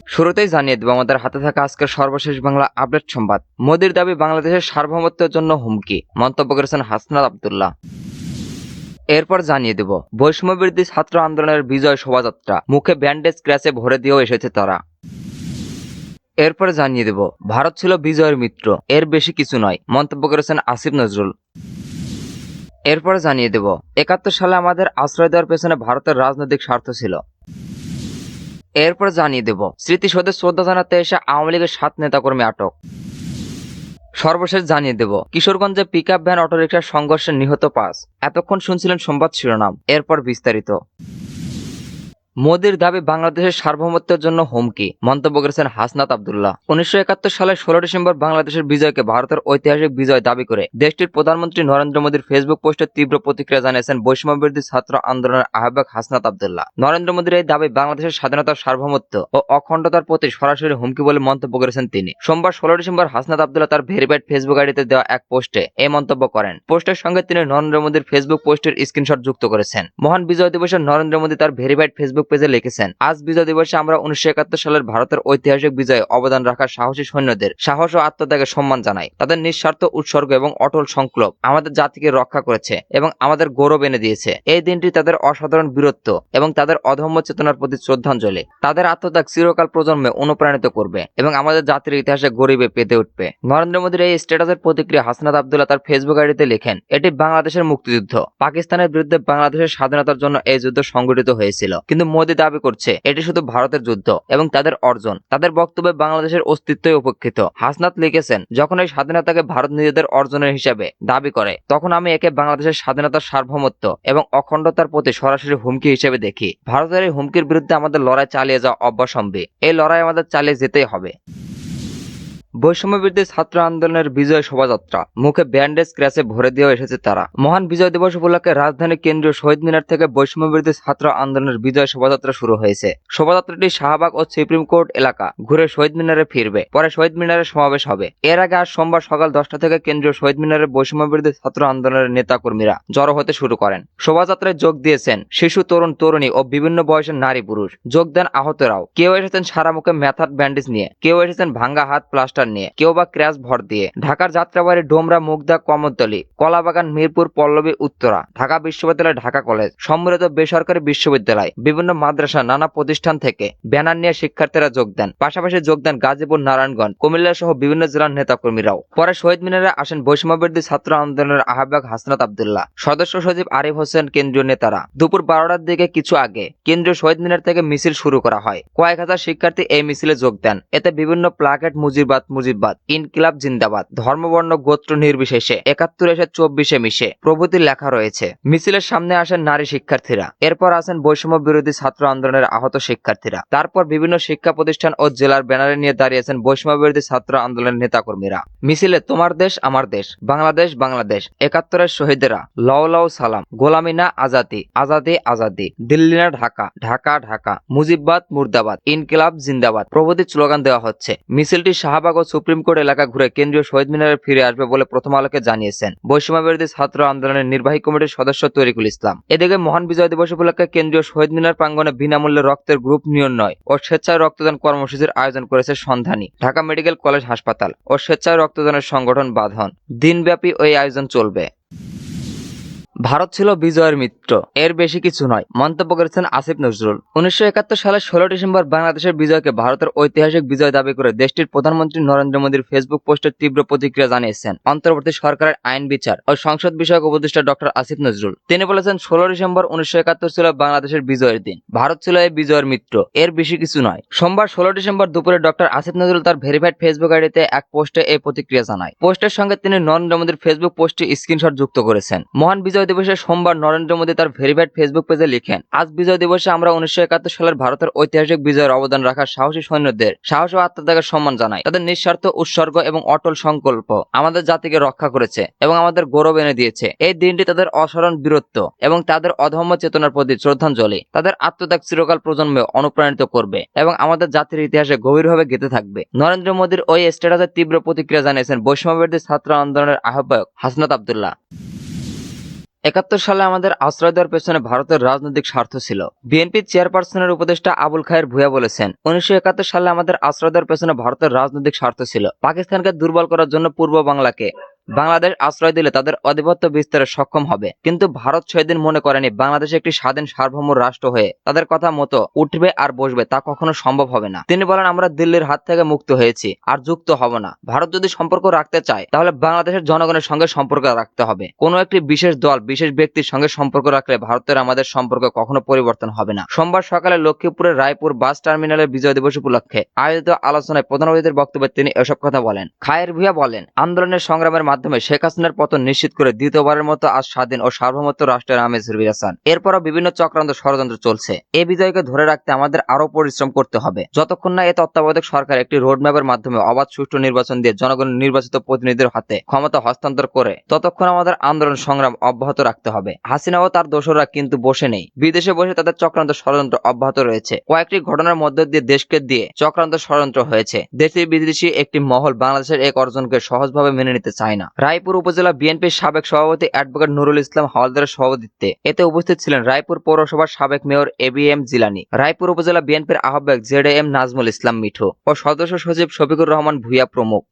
শুরুতেই জানিয়ে দেব আমাদের হাতে থাকা আজকের সর্বশেষ বাংলা আপডেট সংবাদ। মোদির দাবি বাংলাদেশের সার্বভৌমত্বের জন্য হুমকি, মন্তব্য করেছেন হাসনাত আব্দুল্লাহ। এরপর জানিয়ে দেব বৈষম্যবিরোধী ছাত্র আন্দোলনের বিজয় শোভাযাত্রা, মুখে ব্যান্ডেজ ক্র্যাচে ভরে দিয়েও এসেছে তারা। এরপর জানিয়ে দেব ভারত ছিল বিজয়ের মিত্র, এর বেশি কিছু নয়, মন্তব্য করেছেন আসিফ নজরুল। এরপরে জানিয়ে দেব ৭১ সালে আমাদের আশ্রয় দেওয়ার পেছনে ভারতের রাজনৈতিক স্বার্থ ছিল। এরপর জানিয়ে দেব স্মৃতিসৌধে শ্রদ্ধা জানাতে এসে আওয়ামী লীগের ৭ নেতাকর্মী আটক। সর্বশেষ জানিয়ে দেব কিশোরগঞ্জে পিকআপ ভ্যান অটোরিকশার সংঘর্ষে নিহত ৫। এতক্ষণ শুনছিলেন সংবাদ শিরোনাম, এরপর বিস্তারিত। মোদির দাবি বাংলাদেশের সার্বভৌমত্বের জন্য হুমকি, মন্তব্য করেছেন হাসনাত আব্দুল্লাহ। ১৯৭১ সালের ১৬ ডিসেম্বর বাংলাদেশের বিজয়কে ভারতের ঐতিহাসিক বিজয় দাবি করে দেশটির প্রধানমন্ত্রী নরেন্দ্র মোদীর ফেসবুক পোস্টে তীব্র প্রতিক্রিয়া জানিয়েছেন বৈষম্যবিরোধী ছাত্র আন্দোলনের আহ্বায়ক হাসনাত আব্দুল্লাহ। নরেন্দ্র মোদীর এই দাবি বাংলাদেশের স্বাধীনতার সার্বভৌমত্ব ও অখণ্ডতার প্রতি সরাসরি হুমকি বলে মন্তব্য করেছেন তিনি। সোমবার ১৬ ডিসেম্বর হাসনাত আব্দুল্লাহ তার ভেরিফাইড ফেসবুক আইডিতে দেওয়া এক পোস্টে এই মন্তব্য করেন। পোস্টের সঙ্গে তিনি নরেন্দ্র মোদীর ফেসবুক পোস্টের স্ক্রিনশট যুক্ত করেছেন। মহান বিজয় দিবসে নরেন্দ্র মোদী তার ভেরিফাইড ফেসবুক পেজে লিখেছেন, আজ বিজয় দিবসে আমরা ১৯৭১ সালের ভারতের ঐতিহাসিক বিজয়ে অবদান রাখা সাহসী সৈন্যদের সাহস ও আত্মত্যাগের সম্মান জানাই। তাদের নিঃস্বার্থ উৎসর্গ এবং অটল সংকল্প আমাদের জাতিকে রক্ষা করেছে এবং আমাদের গৌরব এনে দিয়েছে। এই দিনটি তাদের অসাধারণ বীরত্ব এবং তাদের অধম্য চেতনার প্রতি শ্রদ্ধাঞ্জলি। তাদের আত্মত্যাগ চিরকাল প্রজন্মে অনুপ্রাণিত করবে এবং আমাদের জাতির ইতিহাসে গরিবে পেতে উঠবে। নরেন্দ্র মোদীর এই স্ট্যাটাসের প্রতিক্রিয়া হাসনাত আব্দুল্লাহ তার ফেসবুক আইডিতে লেখেন, এটি বাংলাদেশের মুক্তিযুদ্ধ। পাকিস্তানের বিরুদ্ধে বাংলাদেশের স্বাধীনতার জন্য এই যুদ্ধ সংগঠিত হয়েছিল, কিন্তু মোদী দাবি করছে এটি শুধু ভারতের যুদ্ধ এবং তাদের অর্জন। তাদের বক্তব্যে বাংলাদেশের অস্তিত্বই উপেক্ষিত। হাসনাত লিখেছেন, যখন এই স্বাধীনতাকে ভারত নিজেদের অর্জনের হিসাবে দাবি করে তখন আমি একে বাংলাদেশের স্বাধীনতার সার্বভৌমত্ব এবং অখণ্ডতার প্রতি সরাসরি হুমকি হিসেবে দেখি। ভারতের এই হুমকির বিরুদ্ধে আমাদের লড়াই চালিয়ে যাওয়া অবশ্যম্ভাবী। এই লড়াই আমাদের চালিয়ে যেতেই হবে। বৈষম্যবিরোধী ছাত্র আন্দোলনের বিজয় শোভাযাত্রা, মুখে ব্যান্ডেজ ক্র্যাচে ভরে দিয়েও এসেছে তারা। মহান বিজয় দিবস উপলক্ষে রাজধানীর কেন্দ্রীয় শহীদ মিনার থেকে বৈষম্যবিরোধী ছাত্র আন্দোলনের বিজয় শোভাযাত্রা শুরু হয়েছে। শোভাযাত্রাটি শাহবাগ ও সুপ্রিম কোর্ট এলাকা ঘুরে শহীদ মিনারে ফিরবে, পরে শহীদ মিনারে সমাবেশ হবে। এর আগে আজ সোমবার সকাল ১০টা থেকে কেন্দ্রীয় শহীদ মিনারে বৈষম্যবিরোধী ছাত্র আন্দোলনের নেতাকর্মীরা জড়ো হতে শুরু করেন। শোভাযাত্রায় যোগ দিয়েছেন শিশু, তরুণ, তরুণী ও বিভিন্ন বয়সের নারী পুরুষ। যোগ দেন আহতরাও। কেউ এসেছেন সারা মুখে ম্যাথাড ব্যান্ডেজ নিয়ে, কেউ এসেছেন ভাঙ্গা হাত প্লাস্টার নিয়ে, কেউ বা ক্র্যাশ ভর দিয়ে। ঢাকার যাত্রাবাড়ি, ডোমরা, মুগদা, কমলতলী, কলাবাগান, মিরপুর, পল্লবী, উত্তরা, ঢাকা বিশ্ববিদ্যালয়, ঢাকা কলেজ, সম্মিলিত বেসরকারি বিশ্ববিদ্যালয়, বিভিন্ন মাদ্রাসা, নানা প্রতিষ্ঠান থেকে ব্যানার নিয়ে শিক্ষার্থীরা যোগ দেন। পাশাপাশি যোগ দেন গাজীপুর, নারায়ণগঞ্জ, কুমিল্লা সহ বিভিন্ন জেলার নেতাকর্মীরাও। পরে শহীদ মিনারে আসেন বৈষম্যবিরোধী ছাত্র আন্দোলনের আহ্বায়ক হাসনাত আব্দুল্লাহ, সদস্য সচিব আরিফ হোসেন, কেন্দ্রীয় নেতারা। দুপুর ১২টার দিকে কিছু আগে কেন্দ্রীয় শহীদ মিনার থেকে মিছিল শুরু করা হয়। কয়েক হাজার শিক্ষার্থী এই মিছিলে যোগ দেন। এতে বিভিন্ন প্লাকেট মুজিবাদ মুজিবাদ, ইনকিলাব জিন্দাবাদ, ধর্মবর্ণ গোত্র নির্বিশেষে ৭১ এসে ২৪ মিশে প্রভৃতি লেখা রয়েছে। মিছিলের সামনে আসেন নারী শিক্ষার্থীরা। এরপর আসেন বৈষম্য বিরোধী ছাত্র আন্দোলনের আহত শিক্ষার্থীরা। তারপর বিভিন্ন শিক্ষা প্রতিষ্ঠান ও জেলার ব্যানারে নিয়ে দাঁড়িয়েছেন বৈষম্য বিরোধী ছাত্র আন্দোলনের নেতাকর্মীরা। মিছিলে তোমার দেশ আমার দেশ, বাংলাদেশ বাংলাদেশ, ৭১-এর শহীদেরা, লও লও সালাম, গোলামি না আজাদি, আজাদি আজাদি, দিল্লি না ঢাকা, ঢাকা ঢাকা, মুজিববাদ মুর্দাবাদ, ইনকিলাব জিন্দাবাদ প্রভৃতি স্লোগান দেওয়া হচ্ছে। মিছিলটি শাহবাগ ও সুপ্রিম কোর্ট এলাকা ঘুরে কেন্দ্রীয় শহীদ মিনারে ফিরে আসবে বলে প্রথম আলোকে জানিয়েছেন বৈষম্য বিরোধী ছাত্র আন্দোলনের নির্বাহী কমিটির সদস্য তরিকুল ইসলাম। এদিকে মহান বিজয় দিবস উপলক্ষে কেন্দ্রীয় শহীদ মিনার প্রাঙ্গণে বিনামূল্যে রক্তের গ্রুপ নির্ণয় ও স্বেচ্ছায় রক্তদান কর্মসূচির আয়োজন করেছে সন্ধানী, ঢাকা মেডিকেল কলেজ হাসপাতাল ও স্বেচ্ছায় রক্তদানের সংগঠন বাঁধন। দিনব্যাপী ওই আয়োজন চলবে। ভারত ছিল বিজয়ের মিত্র, এর বেশি কিছু নয়, মন্তব্য করেছেন আসিফ নজরুল। ১৯৭১ সালের ১৬ ডিসেম্বর বাংলাদেশের বিজয়কে ভারতের ঐতিহাসিক বিজয় দাবি করে দেশটির প্রধানমন্ত্রী নরেন্দ্র মোদীর ফেসবুক পোস্টে তীব্র প্রতিক্রিয়া জানিয়েছেন অন্তর্বর্তী সরকারের আইন বিচার ও সংসদ বিষয়ক উপদেষ্টা ডক্টর আসিফ নজরুল। তিনি বলেছেন, ১৬ ডিসেম্বর ১৯৭১ ছিল বাংলাদেশের বিজয়ের দিন। ভারত ছিল এই বিজয়ের মিত্র, এর বেশি কিছু নয়। সোমবার ১৬ ডিসেম্বর দুপুরে ডক্টর আসিফ নজরুল তার ভেরিফাইড ফেসবুক আইডিতে এক পোস্টে এই প্রতিক্রিয়া জানায়। পোস্টের সঙ্গে তিনি নরেন্দ্র মোদীর ফেসবুক পোস্টটি স্ক্রিনশট যুক্ত করেছেন। মহান বিজয় দিবসে সোমবার নরেন্দ্র মোদী তার ভেরিফাইড ফেসবুক পেজে লিখেন, আজ বিজয় দিবসে আমরা ১৯৭১ সালের ভারতের ঐতিহাসিক বিজয়ের অবদান রাখা সাহসী সৈন্যদের সাহস ও আত্মত্যাগের সম্মান জানাই। তাদের নিঃস্বার্থ উৎসর্গ এবং অটল সংকল্প আমাদের জাতিকে রক্ষা করেছে এবং আমাদের গৌরব এনে দিয়েছে। এই দিনটি তাদের অসাধারণ বীরত্ব এবং তাদের অধম্য চেতনার প্রতি শ্রদ্ধাঞ্জলি। তাদের আত্মত্যাগ চিরকাল প্রজন্মে অনুপ্রাণিত করবে এবং আমাদের জাতির ইতিহাসে গভীরভাবে গেঁথে থাকবে। নরেন্দ্র মোদীর ওই স্ট্যাটাসে তীব্র প্রতিক্রিয়া জানিয়েছেন বৈষম্যবিরোধী ছাত্র আন্দোলনের আহ্বায়ক হাসনাত আব্দুল্লাহ। ৭১ সালে আমাদের আশ্রয় দেওয়ার পেছনে ভারতের রাজনৈতিক স্বার্থ ছিল। বিএনপি চেয়ারপারসনের উপদেষ্টা আবুল খায়ের ভূঁইয়া বলেছেন, ১৯৭১ সালে আমাদের আশ্রয় দেওয়ার পেছনে ভারতের রাজনৈতিক স্বার্থ ছিল। পাকিস্তানকে দুর্বল করার জন্য পূর্ব বাংলাকে বাংলাদেশ আশ্রয় দিলে তাদের আধিপত্য বিস্তারে সক্ষম হবে। কিন্তু ভারত সেদিন মনে করেনি বাংলাদেশ একটি স্বাধীন সার্বভৌম রাষ্ট্র হয়ে তাদের কথা মতো উঠবে আর বসবে, তা কখনো সম্ভব হবে না। তিনি বলেন, আমরা দিল্লির হাত থেকে মুক্ত হয়েছি, আর যুক্ত হব না। ভারত যদি সম্পর্ক রাখতে চায় তাহলে বাংলাদেশের জনগণের সঙ্গে সম্পর্ক রাখতে হবে। কোনো একটি বিশেষ দল বিশেষ ব্যক্তির সঙ্গে সম্পর্ক রাখলে ভারতের আমাদের সম্পর্ক কখনো পরিবর্তন হবে না। সোমবার সকালে লক্ষ্মীপুরের রায়পুর বাস টার্মিনালের বিজয় দিবস উপলক্ষে আয়োজিত আলোচনায় প্রধান অতিথির বক্তব্যে তিনি এসব কথা বলেন। খায়ের ভূঁইয়া বলেন, আন্দোলনের সংগ্রামের মাধ্যমে শেখ হাসিনার পতন নিশ্চিত করে দ্বিতীয়বারের মতো আজ স্বাধীন ও সার্বভৌমত্ব রাষ্ট্রের আমেজ ফিরেছেন। এরপরও বিভিন্ন চক্রান্ত ষড়যন্ত্র চলছে। এই বিজয়কে ধরে রাখতে আমাদের আরো পরিশ্রম করতে হবে। যতক্ষণ না এই তত্ত্বাবধায়ক সরকার একটি রোডম্যাপের মাধ্যমে অবাধ সুষ্ঠু নির্বাচন দিয়ে জনগণের নির্বাচিত প্রতিনিধিদের হাতে ক্ষমতা হস্তান্তর করে, ততক্ষণ আমাদের আন্দোলন সংগ্রাম অব্যাহত রাখতে হবে। হাসিনা ও তার দোসররা কিন্তু বসে নেই। বিদেশে বসে তাদের চক্রান্ত ষড়যন্ত্র অব্যাহত রয়েছে। কয়েকটি ঘটনার মধ্য দিয়ে দেশকে দিয়ে চক্রান্ত ষড়যন্ত্র হয়েছে। দেশি বিদেশি একটি মহল বাংলাদেশের এক অর্জনকে সহজভাবে মেনে নিতে চায় না। রায়পুর উপজেলা বিএনপির সাবেক সভাপতি অ্যাডভোকেট নুরুল ইসলাম হাওলাদারের সভাপতিত্বে এতে উপস্থিত ছিলেন রায়পুর পৌরসভার সাবেক মেয়র এবিএম জিলানী, রায়পুর উপজেলা বিএনপির আহ্বায়ক জেডএম নাজমুল ইসলাম মিঠু ও সদস্য সচিব শফিকুর রহমান ভূঁইয়া প্রমুখ।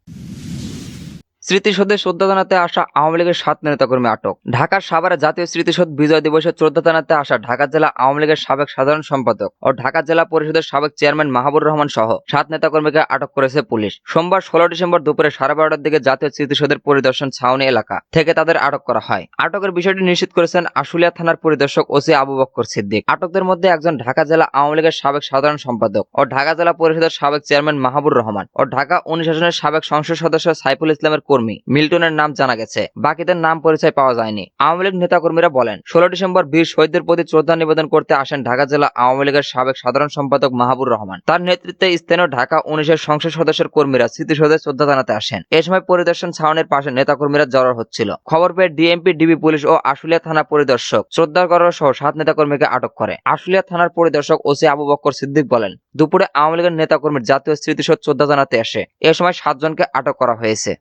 স্মৃতিসৌধে শ্রদ্ধা জানাতে আসা আওয়ামী লীগের 7 নেতাকর্মী আটক। ঢাকার সাভারে জাতীয় স্মৃতিসৌধ বিজয় দিবসে শ্রদ্ধা জানাতে আসা ঢাকা জেলা আওয়ামী লীগের সাবেক সাধারণ সম্পাদক ও ঢাকা জেলা পরিষদের সাবেক চেয়ারম্যান মাহবুবুর রহমান সহ 7 নেতাকর্মীকে আটক করেছে পুলিশ। সোমবার 16 ডিসেম্বর দুপুরে 12:30টার দিকে জাতীয় স্মৃতিসৌধের পরিদর্শন ছাউনি এলাকা থেকে তাদের আটক করা হয়। আটকের বিষয়টি নিশ্চিত করেছেন আশুলিয়া থানার পরিদর্শক ওসি আবু বক্কর সিদ্দিক। আটকদের মধ্যে একজন ঢাকা জেলা আওয়ামী লীগের সাবেক সাধারণ সম্পাদক ও ঢাকা জেলা পরিষদের সাবেক চেয়ারম্যান মাহবুবুর রহমান ও ঢাকা 19 আসনের সাবেক সংসদ সদস্য সাইফুল ইসলামের কর্মী মিল্টনের নাম জানা গেছে। বাকিদের নাম পরিচয় পাওয়া যায়নি। আওয়ামী লীগ নেতাকর্মীরা বলেন, 16 ডিসেম্বর বীর শহীদদের প্রতি শ্রদ্ধা নিবেদন করতে আসেন ঢাকা জেলা আওয়ামী লীগের সাবেক সাধারণ সম্পাদক মাহবুবুর রহমান। তার নেতৃত্বে স্থানীয় ঢাকা 19 সংসদ সদস্যের কর্মীরা স্মৃতিসৌধে শ্রদ্ধা জানাতে আসেন। এ সময় পরিদর্শন ছাউনির পাশে নেতাকর্মীরা জড়ো হচ্ছিল। খবর পেয়ে ডিএমপি, ডিবি পুলিশ ও আশুলিয়া থানা পরিদর্শক শ্রদ্ধা করার সহ 7 নেতাকর্মীকে আটক করে। আশুলিয়া থানার পরিদর্শক ওসি আবু বক্কর সিদ্দিক বলেন, দুপুরে আওয়ামী লীগের নেতাকর্মীর জাতীয় স্মৃতিসৌধ শ্রদ্ধা জানাতে আসে। এ সময় 7 জনকে আটক করা হয়েছে।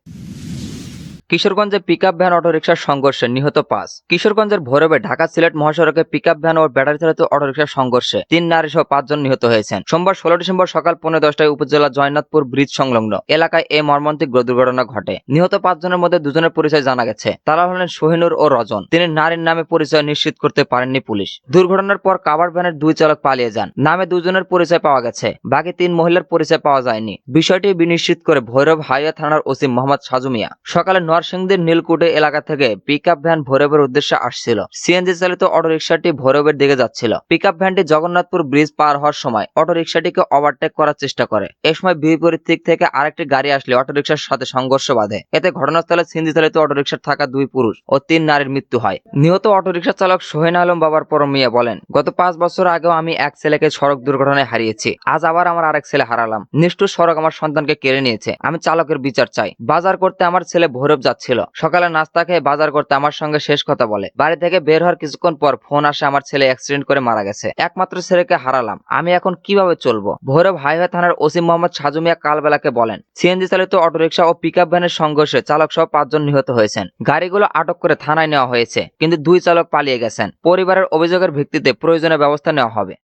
কিশোরগঞ্জে পিকআপ ভ্যান অটোরিকশার সংঘর্ষে নিহত 5। কিশোরগঞ্জের ভৈরবে ঢাকা সিলেট মহাসড়কে পিকআপ ভ্যান ও ব্যাটারি চালিত অটোরিকশার সংঘর্ষে 3 নারী সহ 5 জন নিহত হয়েছেন। সোমবার 16 ডিসেম্বর সকাল 10:30টায় উপজেলা জয়নাথপুর ব্রিজ সংলগ্ন এলাকায় এই মর্মান্তিক দুর্ঘটনা ঘটে। নিহত 5 জনের মধ্যে 2 জনের পরিচয় জানা গেছে। তারা হলেন শহীনুর ও রজন। তিনি নারীর নামে পরিচয় নিশ্চিত করতে পারেননি পুলিশ। দুর্ঘটনার পর কাভার ভ্যানের 2 চালক পালিয়ে যান। নামে 2 জনের পরিচয় পাওয়া গেছে, বাকি 3 মহিলার পরিচয় পাওয়া যায়নি। বিষয়টি বিনিশ্চিত করে ভৈরব হাইওয়ে থানার ওসি মোহাম্মদ সাজু মিয়া সকালে নরসিংদীর নীলকুঠি এলাকা থেকে পিকআপ ভ্যান ভৈরবের উদ্দেশ্যে আসছিল। সিএনজি চালিত অটোরিকশাটি ভৈরবের দিকে যাচ্ছিল। পিকআপ ভ্যানটি জগন্নাথপুর ব্রিজ পার হওয়ার সময় অটোরিকশাটিকে ওভারটেক করার চেষ্টা করে। এ সময় বিপরীত দিক থেকে আরেকটি গাড়ি আসলে অটোরিকশার সাথে সংঘর্ষ বাধে। এতে ঘটনাস্থলে সিএনজি চালিত অটোরিকশার থাকা 2 পুরুষ ও 3 নারীর মৃত্যু হয়। নিহত অটোরিকশা চালক সোহেন আলম বাবার পরম মিয়া বলেন, গত 5 বছর আগেও আমি এক ছেলেকে সড়ক দুর্ঘটনায় হারিয়েছি। আজ আবার আমার আরেক ছেলে হারালাম। নিষ্ঠুর সড়ক আমার সন্তানকে কেড়ে নিয়েছে। আমি চালকের বিচার চাই। বাজার করতে আমার ছেলে ভৈরব যাচ্ছিল। সকালে নাস্তা খেয়ে বাজার করতে আমার সঙ্গে শেষ কথা বলে। বাড়ি থেকে বের হওয়ার কিছুক্ষণ পর ফোন আসে আমার ছেলে অ্যাক্সিডেন্ট করে মারা গেছে। একমাত্র ছেলেকে হারালাম। আমি এখন কিভাবে চলবো? ভৈরব হাইওয়ে থানার ওসি মোহাম্মদ সাজু মিয়া কালবেলাকে বলেন, সিএনজি চালিত অটোরিকশা ও পিকআপ ভ্যানের সংঘর্ষে চালক সহ 5 জন নিহত হয়েছেন। গাড়িগুলো আটক করে থানায় নেওয়া হয়েছে, কিন্তু 2 চালক পালিয়ে গেছেন। পরিবারের অভিযোগের ভিত্তিতে প্রয়োজনীয় ব্যবস্থা নেওয়া হবে।